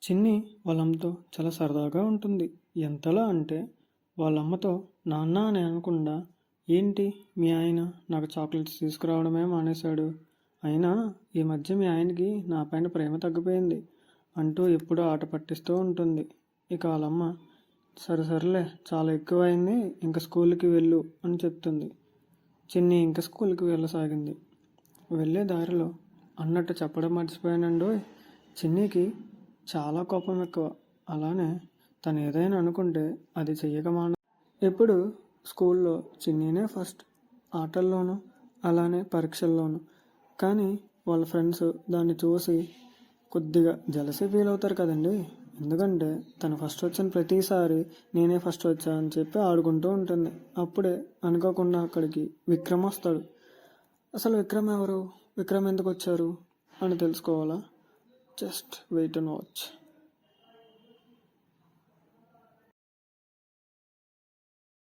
చిన్ని వాళ్ళమ్మతో చాలా సరదాగా ఉంటుంది. ఎంతలా అంటే వాళ్ళమ్మతో నాన్న అని అనకుండా, ఏంటి మీ ఆయన నాకు చాక్లెట్స్ తీసుకురావడమే మానేశాడు, అయినా ఈ మధ్య మీ ఆయనకి నా పైన ప్రేమ తగ్గిపోయింది అంటూ ఎప్పుడూ ఆట పట్టిస్తూ ఉంటుంది. ఇక వాళ్ళమ్మ సరే సరేలే చాలా ఎక్కువైంది, ఇంక స్కూల్కి వెళ్ళు అని చెప్తుంది. చిన్ని ఇంక స్కూల్కి వెళ్ళసాగింది. వెళ్ళే దారిలో అన్నట్టు చెప్పడం మర్చిపోయానండోయ్, చిన్నికి చాలా కోపం ఎక్కువ. అలానే తను ఏదైనా అనుకుంటే అది చెయ్యక ఎప్పుడు స్కూల్లో చిన్నీనే ఫస్ట్, ఆటల్లోనూ అలానే పరీక్షల్లోనూ. కానీ వాళ్ళ ఫ్రెండ్స్ దాన్ని చూసి కొద్దిగా జలసీ ఫీల్ అవుతారు కదండి. ఎందుకంటే తను ఫస్ట్ వచ్చిన ప్రతిసారి నేనే ఫస్ట్ వచ్చా అని చెప్పి ఆడుకుంటూ ఉంటుంది. అప్పుడే అనుకోకుండా అక్కడికి విక్రమ్ వస్తాడు. అసలు విక్రమ్ ఎవరు, విక్రమ్ ఎందుకు వచ్చారు అని తెలుసుకోవాలా? Just wait and watch.